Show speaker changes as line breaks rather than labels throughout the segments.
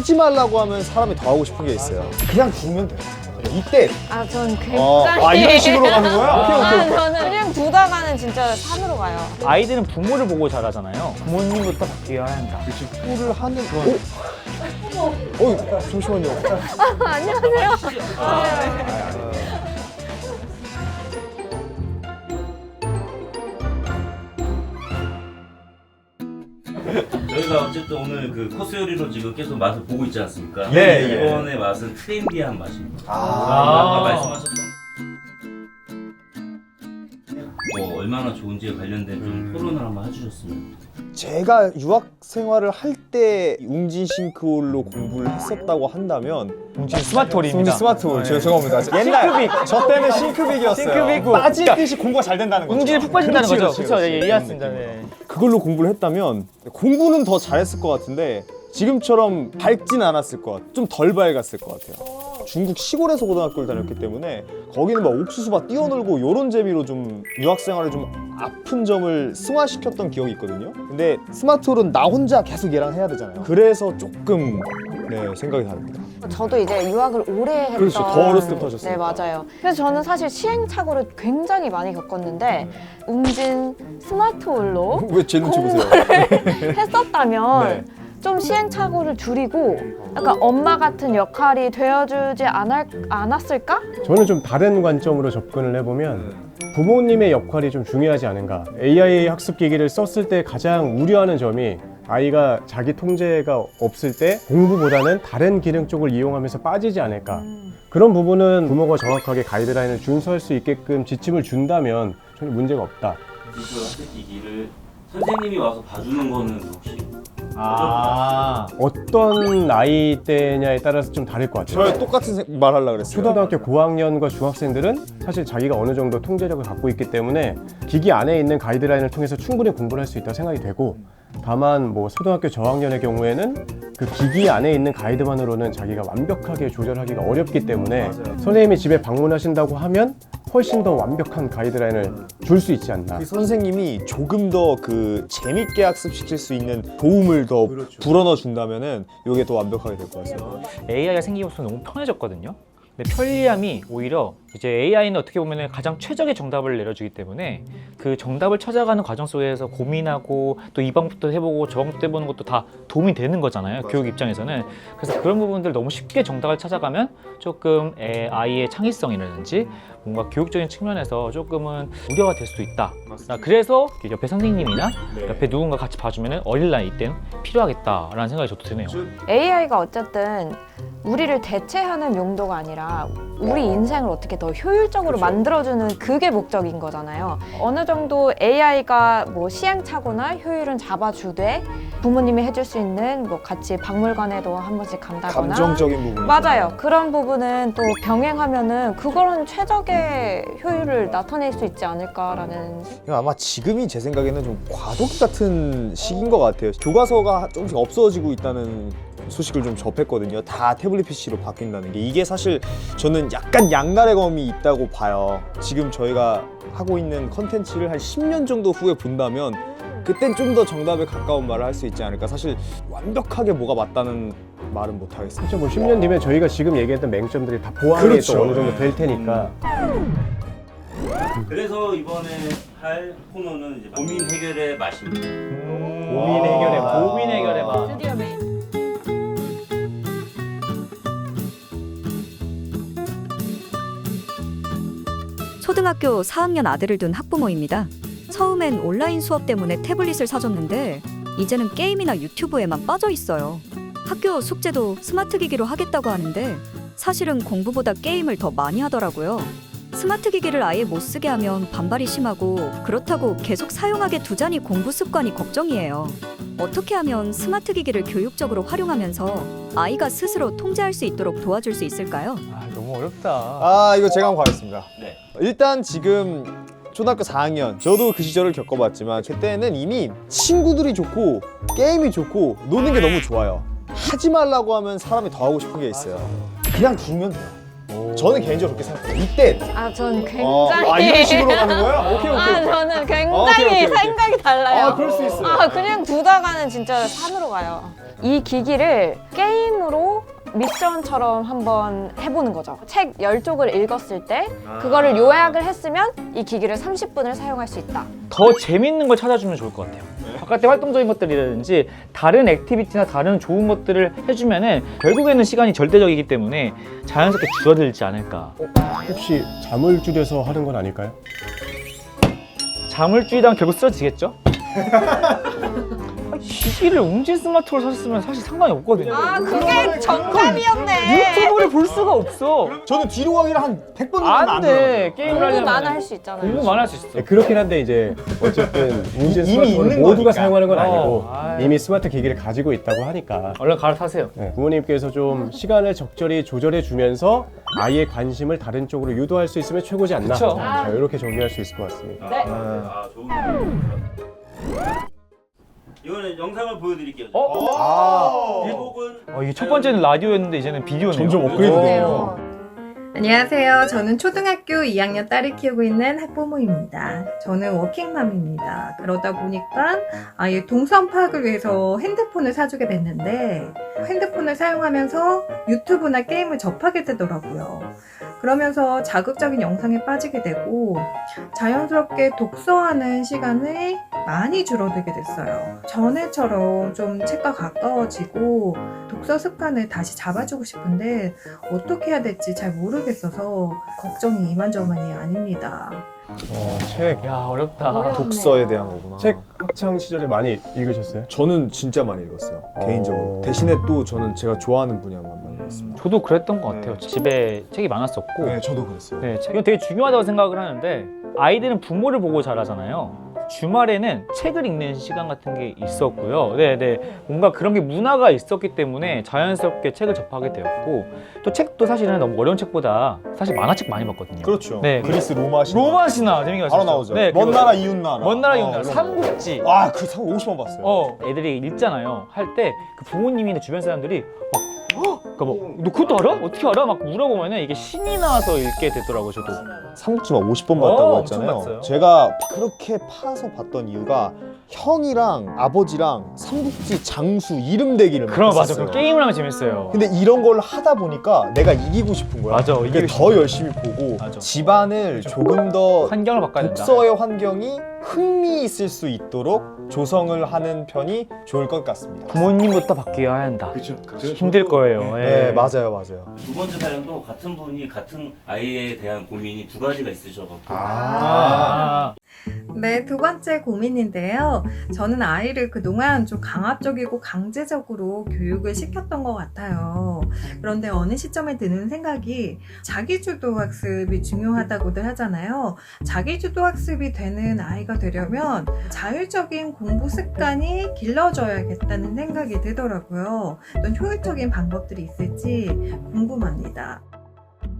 하지 말라고 하면 사람이 더 하고 싶은 게 있어요. 그냥 두면 돼요. 이때
전 굉장히
이런 식으로 가는 거야? 오케이.
저는 그냥 두다가는 진짜 산으로 가요.
아이들은 부모를 보고 자라잖아요. 부모님부터 바뀌어야 한다.
축구를 하는 잠시만요.
안녕하세요.
저희가 어쨌든 오늘 그 코스 요리로 지금 계속 맛을 보고 있지 않습니까?
네,
이번에 맛은 트렌디한 맛입니다.
아.
아까 말씀하셨던 뭐 얼마나 좋은지에 관련된 좀 토론을 한번 해주셨으면.
제가 유학 생활을 할 때 웅진 싱크홀로 공부를 했었다고 한다면
웅진 스마트홀입니다.
스마트홀 죄송합니다. 옛날 저 때는 싱크빅이었어요.
싱크빅.
빠질 듯이 공부가 잘 된다는 거죠.
웅진이 푹 빠진다는 거죠.
그렇지,
그렇죠.
그렇지.
예, 이해했습니다. 네.
그걸로 공부를 했다면 공부는 더 잘했을 것 같은데 지금처럼 밝진 않았을 것 같아요. 좀 덜 밝았을 것 같아요. 중국 시골에서 고등학교를 다녔기 때문에 거기는 막 옥수수밭 뛰어놀고 요런 재미로 좀 유학생활에 좀 아픈 점을 승화시켰던 기억이 있거든요. 근데 스마트홀은 나 혼자 계속 얘랑 해야 되잖아요. 그래서 조금 생각이 다릅니다.
저도 이제 유학을 오래 했던
그렇죠. 더 어렸을 때부터 하셨으니까.
네, 맞아요. 그래서 저는 사실 시행착오를 굉장히 많이 겪었는데 웅진 스마트홀로
왜 제 눈치 보세요?
했었다면
네.
좀 시행착오를 줄이고 약간 엄마 같은 역할이 되어주지 않았을까?
저는 좀 다른 관점으로 접근을 해보면 부모님의 역할이 좀 중요하지 않은가. AI 학습기기를 썼을 때 가장 우려하는 점이 아이가 자기 통제가 없을 때 공부보다는 다른 기능 쪽을 이용하면서 빠지지 않을까. 그런 부분은 부모가 정확하게 가이드라인을 준수할 수 있게끔 지침을 준다면 전혀 문제가 없다.
디지털 학습기기를 선생님이 와서 봐주는 거는 혹시
어떤 나이대냐에 따라서 좀 다를 것 같아요.
저희 똑같은 말 하려고 그랬어요.
초등학교 고학년과 중학생들은 사실 자기가 어느 정도 통제력을 갖고 있기 때문에 기기 안에 있는 가이드라인을 통해서 충분히 공부를 할 수 있다고 생각이 되고, 다만 뭐 초등학교 저학년의 경우에는 그 기기 안에 있는 가이드만으로는 자기가 완벽하게 조절하기가 어렵기 때문에 선생님이 집에 방문하신다고 하면 훨씬 더 완벽한 가이드라인을 줄 수 있지 않나.
그 선생님이 조금 더 그 재밌게 학습시킬 수 있는 도움을 더 불어넣어 준다면은 이게 더 완벽하게 될 것 같습니다.
AI가 생기면서 너무 편해졌거든요. 근데 편리함이 오히려 이제 AI는 어떻게 보면 가장 최적의 정답을 내려주기 때문에 그 정답을 찾아가는 과정 속에서 고민하고 또 이 방법도 해보고 저 방법도 해보는 것도 다 도움이 되는 거잖아요. 교육 입장에서는. 그래서 그런 부분들 너무 쉽게 정답을 찾아가면 조금 아이의 창의성이라든지 뭔가 교육적인 측면에서 조금은 우려가 될 수도 있다. 그래서 옆에 선생님이나 옆에 누군가 같이 봐주면 어릴 나이 때는 필요하겠다라는 생각이 저도 드네요.
AI가 어쨌든 우리를 대체하는 용도가 아니라 우리 인생을 어떻게 더 효율적으로 만들어주는 그게 목적인 거잖아요. 어느 정도 AI가 뭐 시행착오나 효율은 잡아주되 부모님이 해줄 수 있는 뭐 같이 박물관에도 한 번씩 간다거나
감정적인 부분.
맞아요. 그런 부분은 또 병행하면은 그거는 최적의 효율을 나타낼 수 있지 않을까라는.
아마 지금이 제 생각에는 좀 과도기 같은 시기인 것 같아요. 교과서가 조금씩 없어지고 있다는 소식을 좀 접했거든요. 다 태블릿 PC로 바뀐다는 게. 이게 사실 저는 약간 양날의 검이 있다고 봐요. 지금 저희가 하고 있는 컨텐츠를 한 10년 정도 후에 본다면 그땐 좀 더 정답에 가까운 말을 할 수 있지 않을까. 사실 완벽하게 뭐가 맞다는 말은 못 하겠습니다.
그렇죠. 뭐 10년 뒤면 저희가 지금 얘기했던 맹점들이 다 보완이
그렇죠.
또 어느 정도 될 테니까.
그래서 이번에 할 코너는 이제 고민 해결의 맛입니다.
고민 해결의 맛.
드디어 메인.
초등학교 4학년 아들을 둔 학부모입니다. 처음엔 온라인 수업 때문에 태블릿을 사줬는데 이제는 게임이나 유튜브에만 빠져 있어요. 학교 숙제도 스마트 기기로 하겠다고 하는데 사실은 공부보다 게임을 더 많이 하더라고요. 스마트 기기를 아예 못 쓰게 하면 반발이 심하고 그렇다고 계속 사용하게 두자니 공부 습관이 걱정이에요. 어떻게 하면 스마트 기기를 교육적으로 활용하면서 아이가 스스로 통제할 수 있도록 도와줄 수 있을까요?
너무 어렵다.
이거 제가 한번 가겠습니다.
네.
일단 지금 초등학교 4학년, 저도 그 시절을 겪어봤지만 그때는 이미 친구들이 좋고 게임이 좋고 노는 게 너무 좋아요. 하지 말라고 하면 사람이 더 하고 싶은 게 있어요. 그냥 두면 돼요. 저는 개인적으로 그렇게 생각해요. 이때
전 굉장히
이런 식으로 가는 거야? 오케이.
저는 굉장히
오케이.
생각이 달라요.
그럴 수 있어요.
그냥 두다가는 진짜 산으로 가요. 이 기기를 게임으로 미션처럼 한번 해보는 거죠. 책 10쪽을 읽었을 때 그거를 요약을 했으면 이 기기를 30분을 사용할 수 있다.
더 재밌는 걸 찾아주면 좋을 것 같아요. 바깥에 활동적인 것들이라든지 다른 액티비티나 다른 좋은 것들을 해주면은 결국에는 시간이 절대적이기 때문에 자연스럽게 줄어들지 않을까.
혹시 잠을 줄여서 하는 건 아닐까요?
잠을 줄이다가 결국 쓰러지겠죠? 기기를 웅진 스마트로 샀으면 사실 상관이 없거든요.
아, 그게 정답이었네.
유튜브를 볼 수가 없어.
저는 뒤로 가기를 한 100번 정도 안
안
돼요.
돼. 게임을
공부만
하려면
할 수 있잖아요.
공부만 할 수 있어.
네, 그렇긴 한데 이제 어쨌든 문제
이미
스마트폰을
있는
모두가
거니까.
사용하는 건 아니고
아이.
이미 스마트 기기를 가지고 있다고 하니까
얼른 갈아타세요.
네, 부모님께서 좀 시간을 적절히 조절해 주면서 아이의 관심을 다른 쪽으로 유도할 수 있으면 최고지 않나.
그쵸.
자, 이렇게 정리할 수 있을 것 같습니다.
네.
좋은 거. 이거는 영상을 보여드릴게요. 일곡은
이게 첫 번째는 라디오였는데 이제는 비디오네요.
점점 업그레이드 돼요.
안녕하세요. 저는 초등학교 2학년 딸을 키우고 있는 학부모입니다. 저는 워킹맘입니다. 그러다 보니까 아예 동선 파악을 위해서 핸드폰을 사주게 됐는데 핸드폰을 사용하면서 유튜브나 게임을 접하게 되더라고요. 그러면서 자극적인 영상에 빠지게 되고 자연스럽게 독서하는 시간이 많이 줄어들게 됐어요. 전에처럼 좀 책과 가까워지고 독서 습관을 다시 잡아주고 싶은데 어떻게 해야 될지 잘 모르겠어서 걱정이 이만저만이 아닙니다.
책
야 어렵다.
어려워.
독서에 대한 거구나.
책 학창 시절에 많이 읽으셨어요?
저는 진짜 많이 읽었어요. 개인적으로. 대신에 또 저는 제가 좋아하는 분야만 많이 읽었습니다.
저도 그랬던 것 같아요.
네.
집에 책이 많았었고.
네, 저도 그랬어요.
네, 이건 되게 중요하다고 생각을 하는데 아이들은 부모를 보고 자라잖아요. 주말에는 책을 읽는 시간 같은 게 있었고요. 네. 뭔가 그런 게 문화가 있었기 때문에 자연스럽게 책을 접하게 되었고 또 책도 사실은 너무 어려운 책보다 사실 만화책 많이 봤거든요.
그렇죠.
네.
그리스 로마 신화.
로마 신화 재미가
바로
있었죠.
나오죠.
네,
먼
그거.
나라 이웃 나라.
먼 나라 이웃 나라
이런 거.
삼국지.
와, 그 상 50번 봤어요.
애들이 읽잖아요. 할 때 그 부모님이나 주변 사람들이 그러니까 너 그것도 알아? 어떻게 알아? 막 물어보면은 이게 신이 나와서 읽게 되더라고요, 저도.
삼국지만 50번 봤다고
엄청
했잖아요.
봤어요.
제가 그렇게 파서 봤던 이유가 형이랑 아버지랑 삼국지 장수 이름 대기를
그럼 맞아.
했었어요.
그 게임을 하면 재밌어요.
근데 이런 걸 하다 보니까 내가 이기고 싶은 거야.
맞아,
그러니까
이기고
더 열심히 보고
맞아.
집안을 조금 더
환경을 바꿔야 된다.
독서의 환경이 흥미 있을 수 있도록 조성을 하는 편이 좋을 것 같습니다.
부모님부터 바뀌어야 한다.
그렇죠.
힘들 거예요.
네,
예.
맞아요.
두 번째 사연도 같은 분이 같은 아이에 대한 고민이 두 가지가 있으셔가지고
아.
네, 두 번째 고민인데요. 저는 아이를 그동안 좀 강압적이고 강제적으로 교육을 시켰던 것 같아요. 그런데 어느 시점에 드는 생각이 자기주도 학습이 중요하다고들 하잖아요. 자기주도 학습이 되는 아이가 되려면 자율적인 공부 습관이 길러져야겠다는 생각이 들더라고요. 어떤 효율적인 방법들이 있을지 궁금합니다.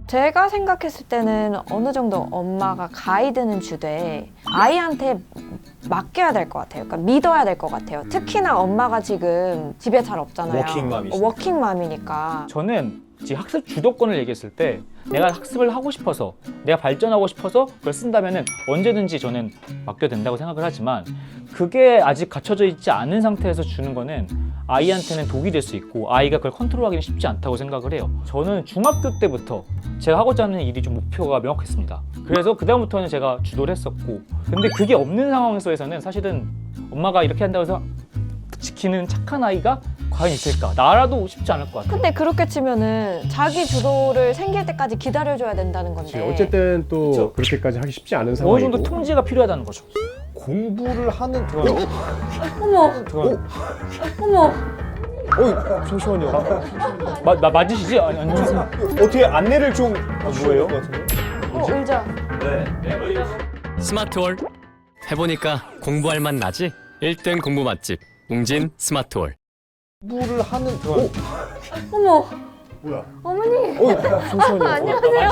제가 생각했을 때는 어느 정도 엄마가 가이드는 주되 아이한테 맡겨야 될 것 같아요. 그러니까 믿어야 될 것 같아요. 특히나 엄마가 지금 집에 잘 없잖아요.
워킹맘이시니까.
워킹맘이니까.
저는 지금 학습 주도권을 얘기했을 때 내가 학습을 하고 싶어서 내가 발전하고 싶어서 그걸 쓴다면은 언제든지 저는 맡겨도 된다고 생각을 하지만 그게 아직 갖춰져 있지 않은 상태에서 주는 거는 아이한테는 독이 될 수 있고 아이가 그걸 컨트롤하기는 쉽지 않다고 생각을 해요. 저는 중학교 때부터 제가 하고자 하는 일이 좀 목표가 명확했습니다. 그래서 그다음부터는 제가 주도를 했었고 근데 그게 없는 상황에서는 사실은 엄마가 이렇게 한다고 해서 지키는 착한 아이가 과연 있을까? 나라도 쉽지 않을 것 같아요.
근데 그렇게 치면은 자기 주도를 생길 때까지 기다려줘야 된다는 건데.
어쨌든 또
그쵸.
그렇게까지 하기 쉽지 않은
어느
상황이고.
정도 통제가 필요하다는 거죠.
공부를 하는
어머, 어머.
잠시만요.
맞으시지? 아니, 안녕하세요.
어떻게 안내를 좀 뭐예요?
의자.
스마트월 해보니까 공부할 맛 나지? 1등 공부 맛집 웅진 스마트월.
공부를 하는
어머.
뭐야?
어머니.
잠시만요.
안녕하세요.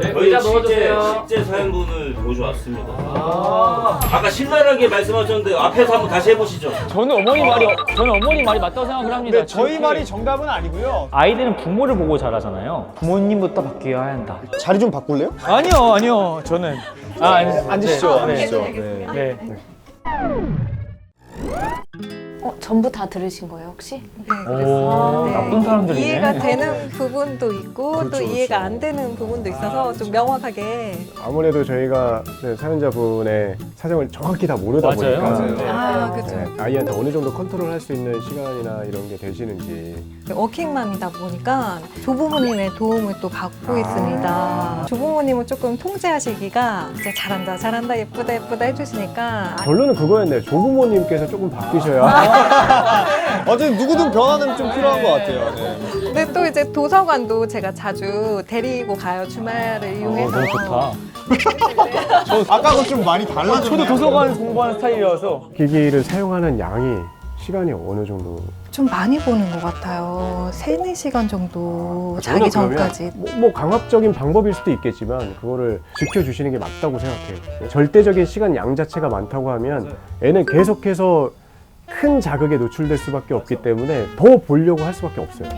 저희가 실제 사연분을 보여주었습니다. 아까 신랄하게 말씀하셨는데 앞에서 한번 다시 해보시죠.
저는 어머니 말이 맞다고 생각을 합니다.
근데 저희
지금
말이 정답은 아니고요.
아이들은 부모를 보고 자라잖아요. 부모님부터 바뀌어야 한다.
자리 좀 바꿀래요?
아니요. 저는
앉으시죠.
네.
앉으시죠.
네.
네.
네.
전부 다 들으신 거예요 혹시?
오,
네.
나쁜 사람들이네.
이해가 되는 부분도 있고
그렇죠,
또 이해가
그렇죠.
안 되는 부분도 있어서 좀 명확하게.
아무래도 저희가 사연자분의 사정을 정확히 다 모르다
맞아요.
보니까
맞아요.
네.
아, 그죠.
네, 아이한테 어느 정도 컨트롤할 수 있는 시간이나 이런 게 되시는지.
워킹맘이다 보니까 조부모님의 도움을 또 받고 있습니다. 조부모님은 조금 통제하시기가 이제 잘한다, 예쁘다 해주시니까.
결론은 그거였네요. 조부모님께서 조금 바뀌셔야.
어쨌든 누구든 변화는 좀 필요한 것 같아요. 네.
근데 또 이제 도서관도 제가 자주 데리고 가요. 주말을 이용해서.
너무 좋다.
아까하고 좀 많이 달라졌네요.
저도 도서관 공부하는 스타일이어서
기기를 사용하는 양이 시간이 어느 정도?
좀 많이 보는 것 같아요. 3-4시간 정도
저는
자기
그러면
전까지.
뭐 강압적인 방법일 수도 있겠지만 그거를 지켜주시는 게 맞다고 생각해요. 절대적인 시간 양 자체가 많다고 하면 애는 계속해서 큰 자극에 노출될 수밖에 없기 때문에 더 보려고 할 수밖에 없어요.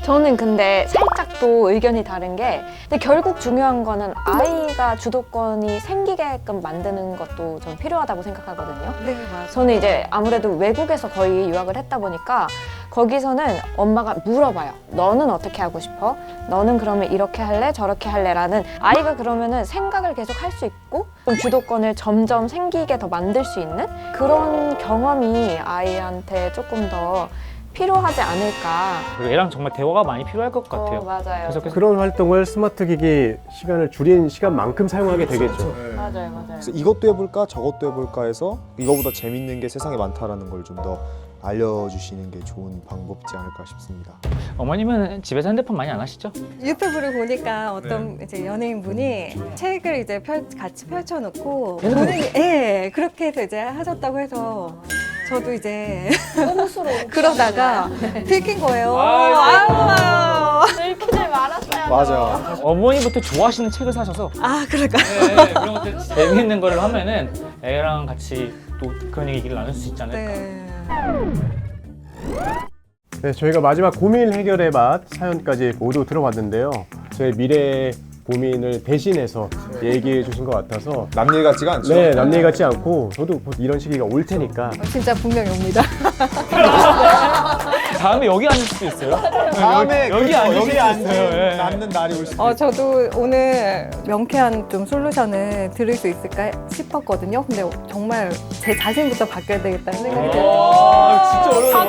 저는 근데 살짝 또 의견이 다른 게 근데 결국 중요한 거는 아이가 주도권이 생기게끔 만드는 것도 좀 필요하다고 생각하거든요.
네, 맞아요.
저는 이제 아무래도 외국에서 거의 유학을 했다 보니까 거기서는 엄마가 물어봐요. 너는 어떻게 하고 싶어? 너는 그러면 이렇게 할래? 저렇게 할래? 라는 아이가 그러면은 생각을 계속 할 수 있고 좀 주도권을 점점 생기게 더 만들 수 있는 그런 경험이 아이한테 조금 더 필요하지 않을까.
그리고 얘랑 정말 대화가 많이 필요할 것 같아요.
맞아요.
그래서
그런 활동을 스마트 기기 시간을 줄인 시간만큼 사용하게 되겠죠.
맞아요.
그래서 이것도 해볼까 저것도 해볼까 해서 이거보다 재밌는 게 세상에 많다라는 걸 좀 더 알려주시는 게 좋은 방법이지 않을까 싶습니다.
어머님은 집에서 핸드폰 많이 안 하시죠?
유튜브를 보니까 어떤 이제 연예인분이 책을 이제 같이 펼쳐놓고 본인이 그렇게 해서 이제 하셨다고 해서 저도 이제 그러다가 들킨 거예요. 아유.
들키지 말았어요.
맞아.
어머니부터 좋아하시는 책을 사셔서
아, 그럴까?
네, 그런 것들 재미있는 거를 하면은 애랑 같이 또 그런 얘기를 나눌 수 있지 않을까.
네.
네, 저희가 마지막 고민 해결의 맛 사연까지 모두 들어봤는데요. 저의 미래 고민을 대신해서 얘기해 주신 것 같아서
남 일 같지가 않죠?
네, 남 얘기 같지 않고 저도 곧 이런 시기가 올 테니까
진짜 분명히 옵니다.
다음에 여기 앉을 수도 있어요.
다음에
여기
그렇죠.
앉을
여기
수도 있어요. 예.
앉는 날이 올 수도 있어요.
저도 오늘 명쾌한 좀 솔루션을 들을 수 있을까 싶었거든요. 근데 정말 제 자신부터 바뀌어야 되겠다는 생각이 들어요.
와, 진짜 어려워.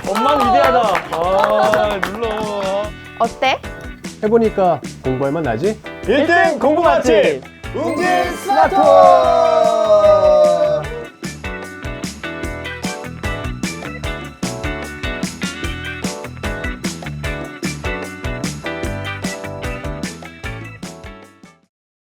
엄마는 위대하다. 아, 눌러.
어때?
해보니까 공부할 맛 나지?
1등 공부 맛집 웅진 스마트원!